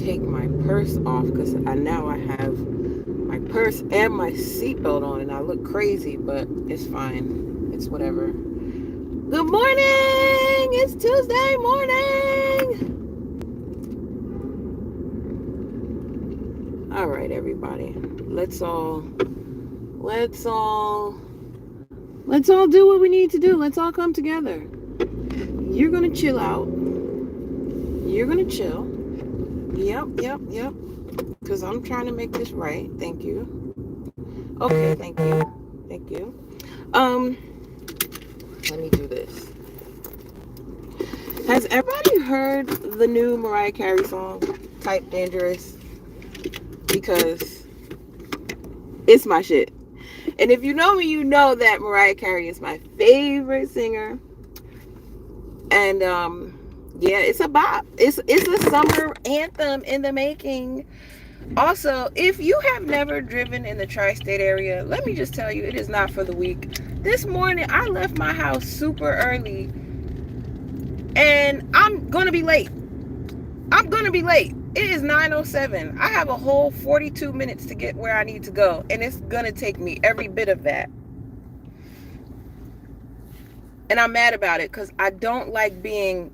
take my purse off because now I have my purse and my seatbelt on and I look crazy, but it's fine. It's whatever. Good morning! It's Tuesday morning! All right, everybody. Let's all do what we need to do. Let's all come together. You're gonna chill out. You're gonna chill. Yep. Because I'm trying to make this right. Thank you. Okay, thank you. Um, Let me do this. Has everybody heard the new Mariah Carey song, Type Dangerous? Because it's my shit. And if you know me, you know that Mariah Carey is my favorite singer. And yeah, it's a bop. It's a summer anthem in the making. Also, if you have never driven in the tri-state area, let me just tell you, it is not for the weak. This morning, I left my house super early, and I'm gonna be late. It is 9:07. I have a whole 42 minutes to get where I need to go, and it's gonna take me every bit of that. And I'm mad about it because I don't like being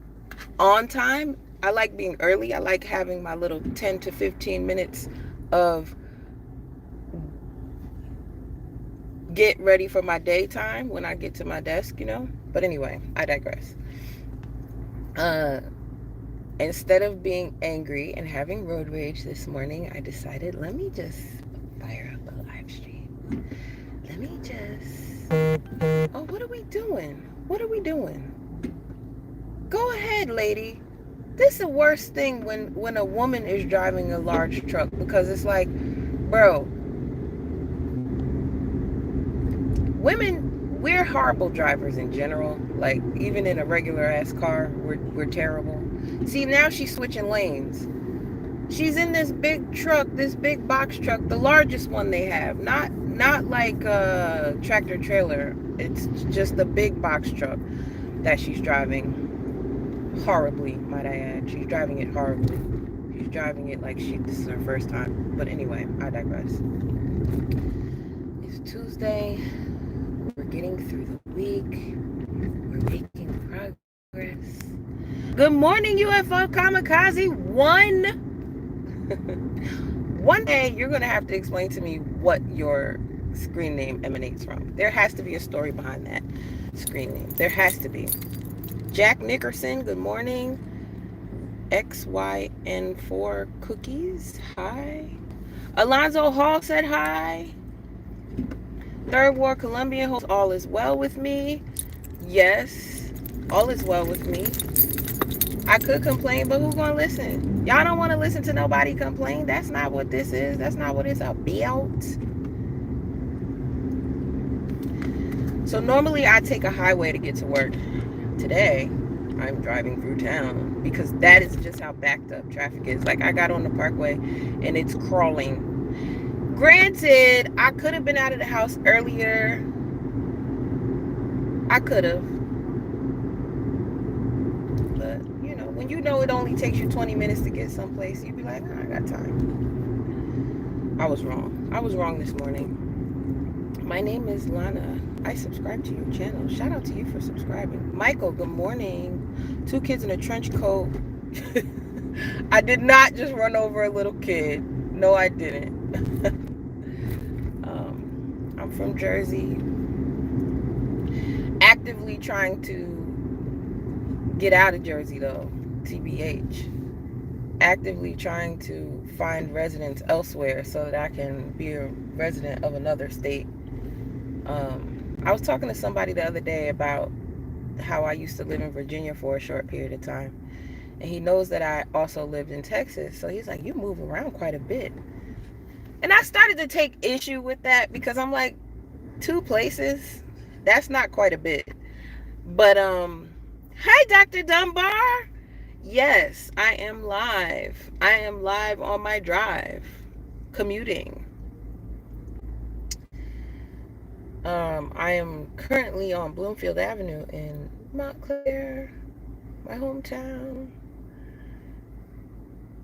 on time. I like being early. I like having my little 10 to 15 minutes of get ready for my daytime when I get to my desk, you know. But anyway, I digress. Instead of being angry and having road rage this morning, I decided, let me just fire up a live stream. Let me just... Oh, what are we doing? Go ahead, lady. This is the worst thing when a woman is driving a large truck, because it's like, bro, women, we're horrible drivers in general. Like, even in a regular ass car, we're terrible. See, now she's switching lanes. She's in this big truck, this big box truck, the largest one they have. Not like a tractor trailer. It's just the big box truck that she's driving. Horribly, might I add. She's driving it horribly. She's driving it like this is her first time. But anyway, I digress. It's Tuesday. We're getting through the week. We're making progress. Good morning, UFO Kamikaze. One day you're going to have to explain to me what your screen name emanates from. There has to be a story behind that screen name. There has to be. Jack Nickerson, good morning. XYN4 Cookies, hi. Alonzo Hall said hi. Third War Colombian hosts, all is well with me. Yes, all is well with me. I could complain, but who's gonna listen? Y'all don't want to listen to nobody complain. That's not what this is. That's not what it's about. So normally I take a highway to get to work. Today, I'm driving through town because that is just how backed up traffic is. Like, I got on the parkway and it's crawling. Granted, I could have been out of the house earlier. I could have. But, you know, when you know it only takes you 20 minutes to get someplace, you'd be like, oh, I got time. I was wrong. I was wrong this morning. My name is Lana. I subscribe to your channel. Shout out to you for subscribing. Michael, good morning. 2 kids in a trench coat. I did not just run over a little kid. No, I didn't. I'm from Jersey. Actively trying to get out of Jersey, though. TBH. Actively trying to find residence elsewhere so that I can be a resident of another state. I was talking to somebody the other day about how I used to live in Virginia for a short period of time. And he knows that I also lived in Texas. So he's like, you move around quite a bit. And I started to take issue with that because I'm like, 2 places? That's not quite a bit. But, hi, Dr. Dunbar. Yes, I am live. I am live on my drive, commuting. I am currently on Bloomfield Avenue in Montclair, my hometown.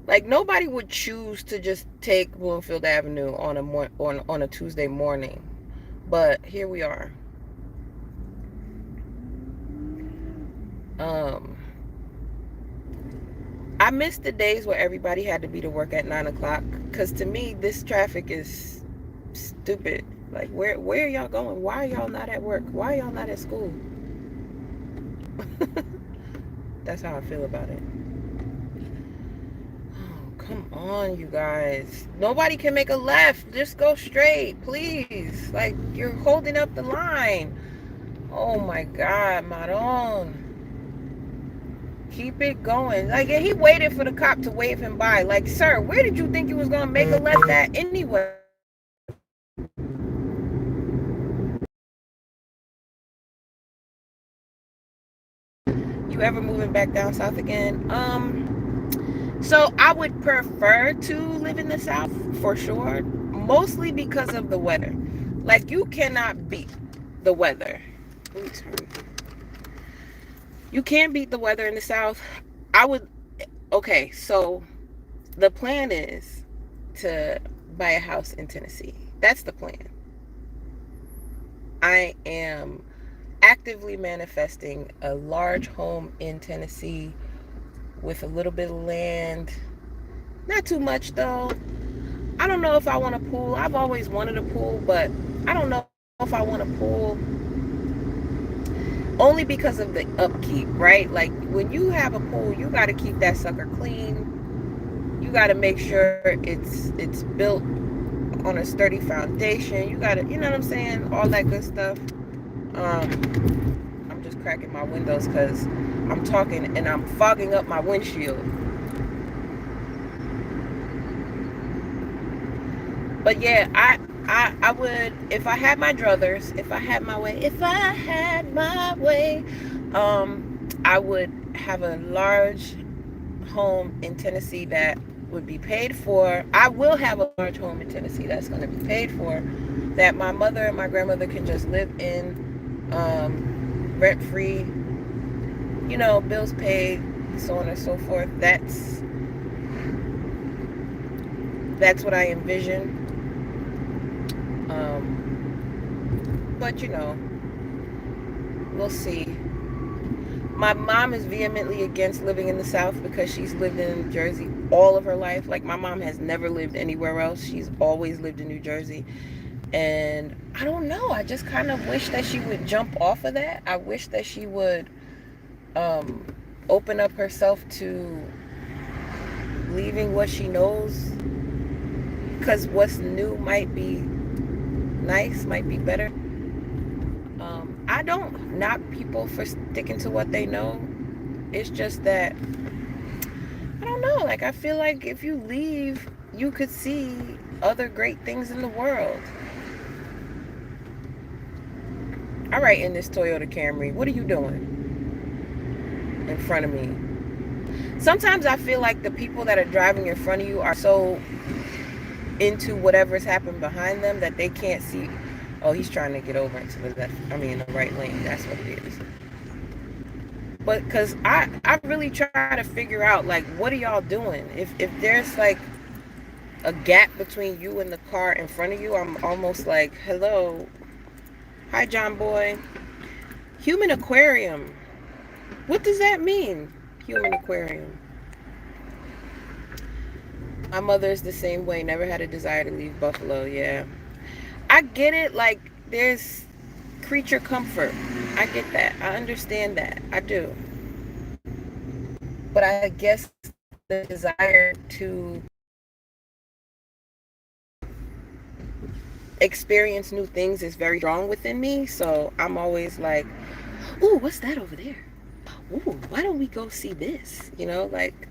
Like nobody would choose to just take Bloomfield Avenue on a Tuesday morning, but here we are. Um, I miss the days where everybody had to be to work at 9 o'clock. Cause to me, this traffic is stupid. Like where are y'all going? Why are y'all not at work? Why are y'all not at school? That's how I feel about it. Oh, come on, you guys. Nobody can make a left. Just go straight, please. Like, you're holding up the line. Oh, my God, Maron. Keep it going. Like, and he waited for the cop to wave him by. Like, sir, where did you think you was going to make a left at anyway? You ever moving back down south again? So I would prefer to live in the South for sure, mostly because of the weather. Like you cannot beat the weather. You can't beat the weather in the South. I would. Okay, so the plan is to buy a house in Tennessee. That's the plan. I am actively manifesting a large home in Tennessee with a little bit of land. Not too much though. I don't know if I want a pool. I've always wanted a pool, but I don't know if I want a pool only because of the upkeep, right? Like when you have a pool, you got to keep that sucker clean. You got to make sure it's built on a sturdy foundation. You got to, you know what I'm saying? All that good stuff. I'm just cracking my windows because I'm talking and I'm fogging up my windshield. But yeah, I would, if I had my druthers, if I had my way, I would have a large home in Tennessee that would be paid for. I will have a large home in Tennessee that's going to be paid for, that my mother and my grandmother can just live in, rent free, you know, bills paid, so on and so forth. That's what I envision. But you know, we'll see. My mom is vehemently against living in the South because she's lived in New Jersey all of her life. Like my mom has never lived anywhere else. She's always lived in New Jersey. And I don't know. I just kind of wish that she would jump off of that. I wish that she would open up herself to leaving what she knows. Because what's new might be nice, might be better. I don't knock people for sticking to what they know. It's just that I don't know. Like I feel like if you leave, you could see other great things in the world. All right, in this Toyota Camry, what are you doing in front of me? Sometimes I feel like the people that are driving in front of you are so into whatever's happened behind them that they can't see. Oh, he's trying to get over into the left. I mean, the right lane. That's what it is. But because I really try to figure out, like, what are y'all doing? If there's, like, a gap between you and the car in front of you, I'm almost like, hello. Hi, John Boy. Human aquarium. What does that mean? Human aquarium. My mother's the same way. Never had a desire to leave Buffalo. Yeah. I get it. Like, there's creature comfort. I get that. I understand that. I do. But I guess the desire to experience new things is very strong within me. So I'm always like, ooh, what's that over there? Ooh, why don't we go see this? You know, like,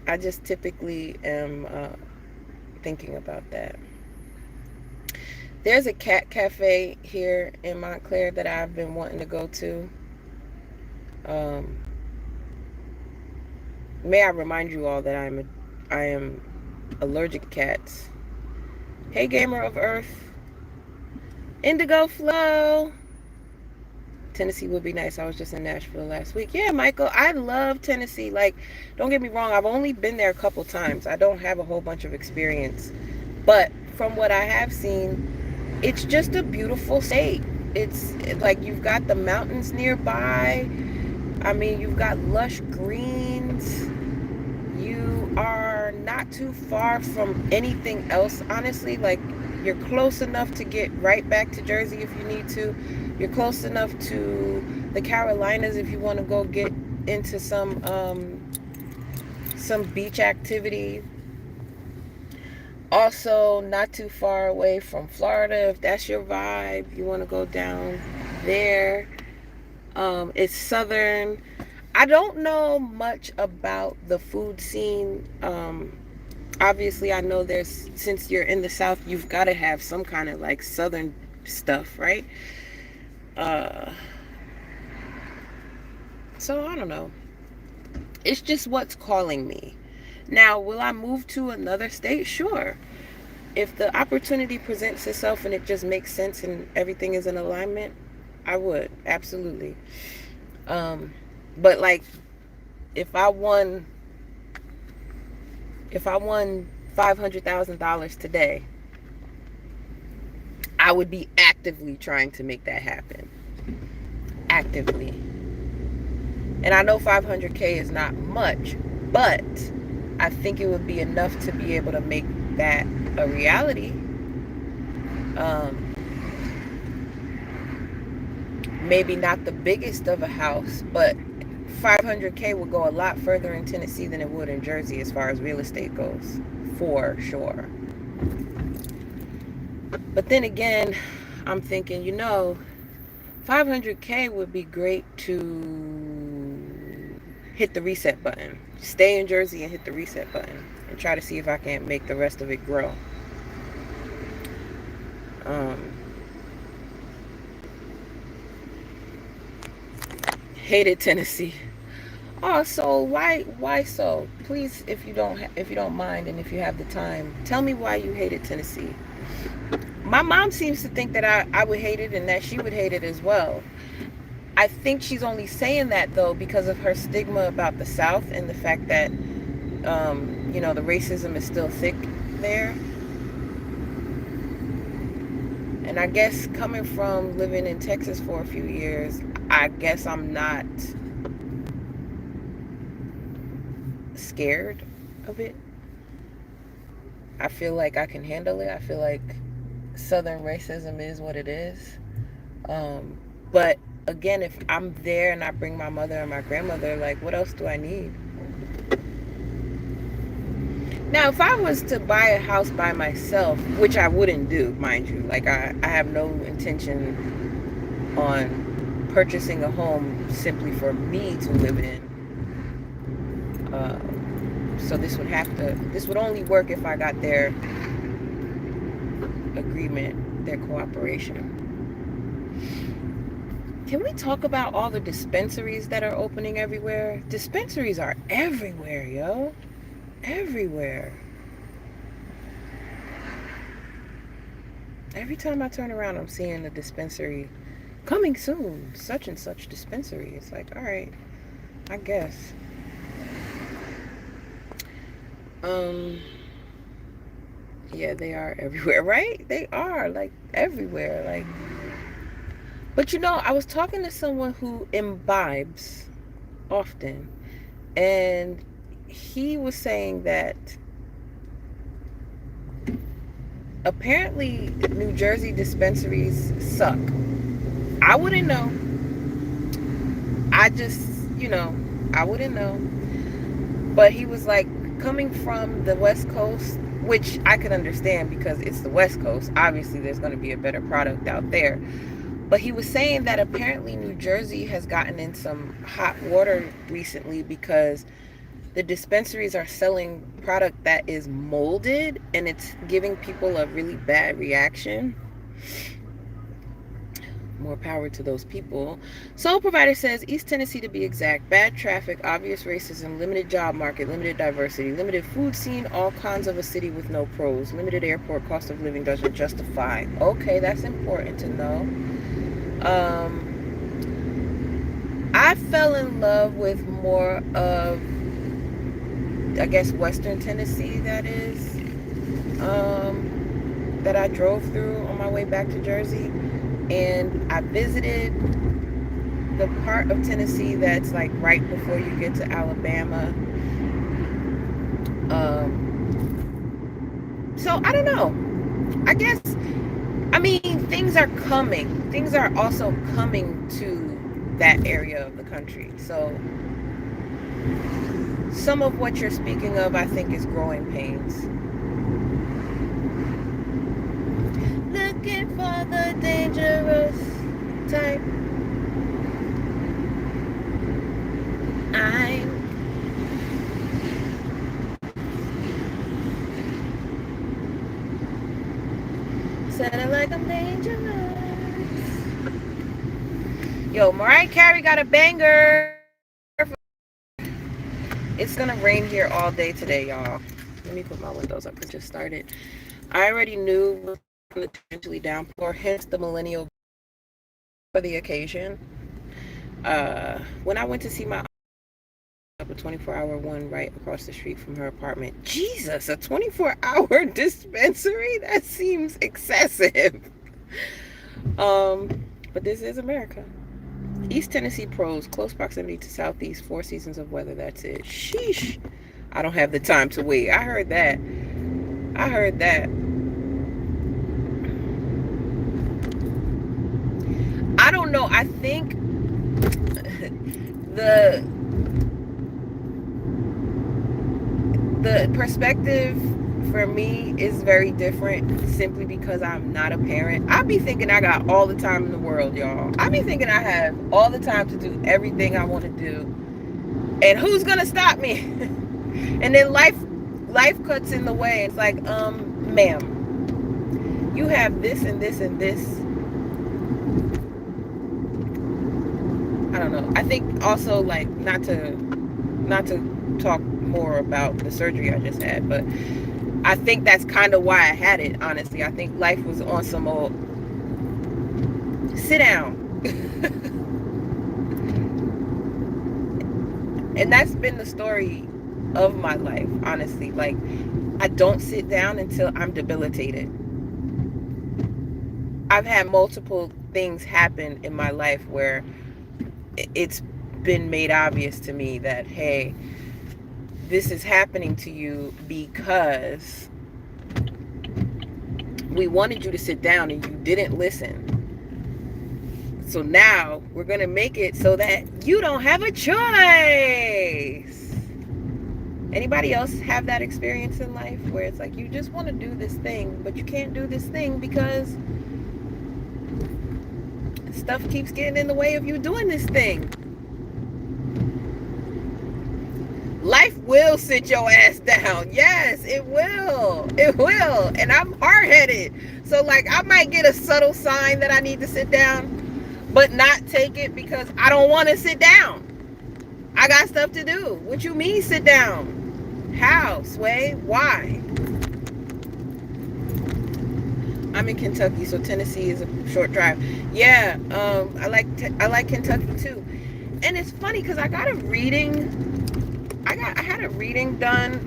I just typically am thinking about that. There's a cat cafe here in Montclair that I've been wanting to go to. May I remind you all that I am allergic to cats. Hey, Gamer of Earth. Indigo Flow. Tennessee would be nice. I was just in Nashville last week. Yeah, Michael, I love Tennessee. Like, don't get me wrong, I've only been there a couple times. I don't have a whole bunch of experience. But from what I have seen, it's just a beautiful state. It's like you've got the mountains nearby. I mean, you've got lush greens. You are not too far from anything else, honestly. Like, you're close enough to get right back to Jersey if you need to. You're close enough to the Carolinas if you want to go get into some beach activity. Also, not too far away from Florida if that's your vibe. You want to go down there. It's southern. I don't know much about the food scene. Obviously, I know there's, since you're in the South, you've got to have some kind of like southern stuff, right? So I don't know. It's just what's calling me. Now, will I move to another state? Sure. If the opportunity presents itself and it just makes sense and everything is in alignment, I would. Absolutely. But like, if I won $500,000 today, I would be actively trying to make that happen. Actively. And I know 500K is not much, but I think it would be enough to be able to make that a reality. Maybe not the biggest of a house, but 500K would go a lot further in Tennessee than it would in Jersey as far as real estate goes, for sure. But then again, I'm thinking, 500K would be great to hit the reset button. Stay in Jersey and hit the reset button and try to see if I can't make the rest of it grow. Hated Tennessee. Oh, so why so? Please, if you don't mind and if you have the time, tell me why you hated Tennessee. My mom seems to think that I would hate it and that she would hate it as well. I think she's only saying that though because of her stigma about the South and the fact that the racism is still thick there. And I guess coming from living in Texas for a few years, I guess I'm not scared of it. I feel like I can handle it. I feel like Southern racism is what it is. But again, if I'm there and I bring my mother and my grandmother, like, what else do I need? Now, if I was to buy a house by myself, which I wouldn't do, mind you, like I have no intention on purchasing a home simply for me to live in. So this would only work if I got their agreement, their cooperation. Can we talk about all the dispensaries that are opening everywhere? Dispensaries are everywhere, yo. Everywhere. Every time I turn around, I'm seeing a dispensary coming soon. Such and such dispensary. It's like, all right, I guess. Yeah, they are everywhere, right? They are like everywhere. Like, but I was talking to someone who imbibes often, and he was saying that apparently New Jersey dispensaries suck. I wouldn't know. I just, I wouldn't know. But he was like, coming from the West Coast, which I could understand because it's the West Coast. Obviously, there's going to be a better product out there. But he was saying that apparently New Jersey has gotten in some hot water recently because the dispensaries are selling product that is molded and it's giving people a really bad reaction. More power to those people. Sole provider says East Tennessee to be exact. Bad traffic, obvious racism, limited job market, limited diversity, limited food scene, all cons of a city with no pros. Limited airport, cost of living doesn't justify. Okay, that's important to know. I fell in love with more of, I guess, Western Tennessee, that I drove through on my way back to Jersey. And I visited the part of Tennessee that's like right before you get to Alabama. So I don't know. I guess, I mean, things are coming. Things are also coming to that area of the country. So some of what you're speaking of, I think, is growing pains. Looking for the dangerous type. I'm sounding like I'm dangerous. Yo, Mariah Carey got a banger. It's gonna rain here all day today, y'all. Let me put my windows up. It just started. I already knew it was going to eventually downpour, hence the millennial for the occasion. When I went to see my a 24-hour one right across the street from her apartment. Jesus, a 24-hour dispensary? That seems excessive. But this is America. East Tennessee pros, close proximity to Southeast, 4 seasons of weather. That's it. Sheesh. I don't have the time to wait. I heard that. I don't know. I think the perspective for me is very different simply because I'm not a parent. I be thinking I got all the time in the world, y'all. I be thinking I have all the time to do everything I want to do. And who's gonna stop me? And then life cuts in the way. It's like, ma'am, you have this and this and this. I don't know. I think also, like, not to talk more about the surgery I just had, but I think that's kind of why I had it, honestly. I think life was on some old sit down. And that's been the story of my life, honestly. Like, I don't sit down until I'm debilitated. I've had multiple things happen in my life where it's been made obvious to me that, hey, this is happening to you because we wanted you to sit down and you didn't listen. So now we're going to make it so that you don't have a choice. Anybody else have that experience in life where it's like you just want to do this thing, but you can't do this thing because stuff keeps getting in the way of you doing this thing? Life will sit your ass down. Yes, it will. It will. And I'm hard-headed. So, like, I might get a subtle sign that I need to sit down, but not take it because I don't want to sit down. I got stuff to do. What you mean sit down? How, Sway? Why? I'm in Kentucky, so Tennessee is a short drive. Yeah, I like Kentucky too. And it's funny because I had a reading done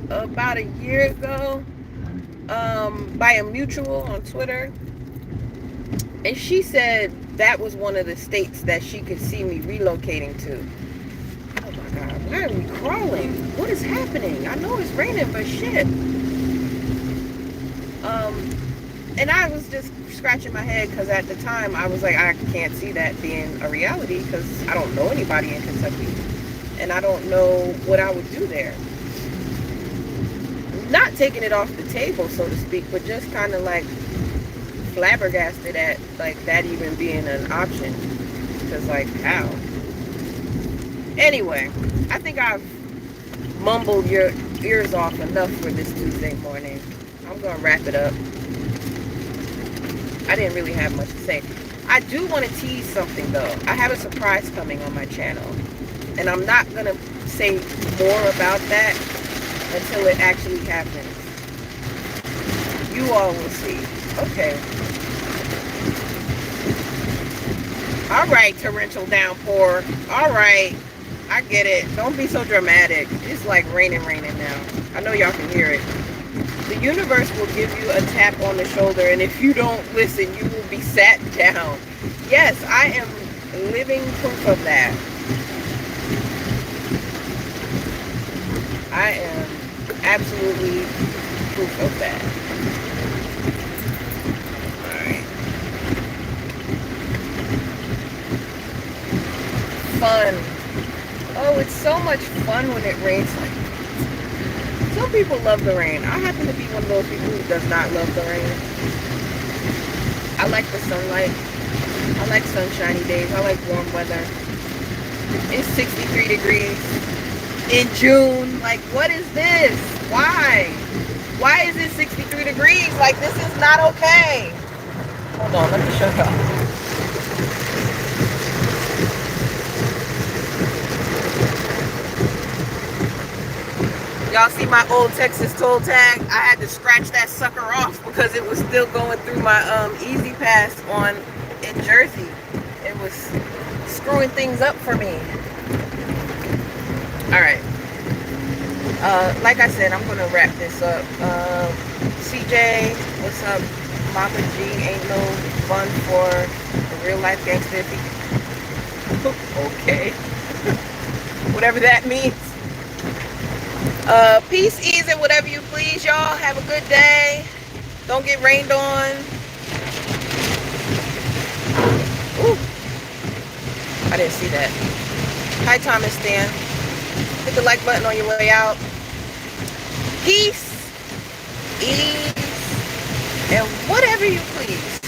about a year ago by a mutual on Twitter, and she said that was one of the states that she could see me relocating to. Oh my God, why are we crawling? What is happening? I know it's raining, but shit. And I was just scratching my head because at the time I was like, I can't see that being a reality because I don't know anybody in Kentucky. And I don't know what I would do there. Not taking it off the table, so to speak, but just kind of like flabbergasted at like that even being an option. Because like, how? Anyway, I think I've mumbled your ears off enough for this Tuesday morning. I'm going to wrap it up. I didn't really have much to say. I do want to tease something though. I have a surprise coming on my channel. And I'm not going to say more about that until it actually happens. You all will see. Okay. All right, torrential downpour. All right. I get it. Don't be so dramatic. It's like raining now. I know y'all can hear it. The universe will give you a tap on the shoulder, and if you don't listen, you will be sat down. Yes, I am living proof of that. I am absolutely proof of that. Alright. Fun. Oh, it's so much fun when it rains like this. Some people love the rain. I happen to be one of those people who does not love the rain. I like the sunlight. I like sunshiny days. I like warm weather. It's 63 degrees in June. Like, what is this? Why? Why is it 63 degrees? Like, this is not okay. Hold on, let me show y'all. Y'all see my old Texas toll tag? I had to scratch that sucker off because it was still going through my Easy Pass in Jersey. It was screwing things up for me. Alright. Like I said, I'm gonna wrap this up. CJ, what's up? Mama G, ain't no fun for the real life gangster. Okay. Whatever that means. Peace, ease, and whatever you please, y'all. Have a good day. Don't get rained on. Ooh. I didn't see that. Hi, Thomas Stan. Hit the like button on your way out. Peace, ease, and whatever you please.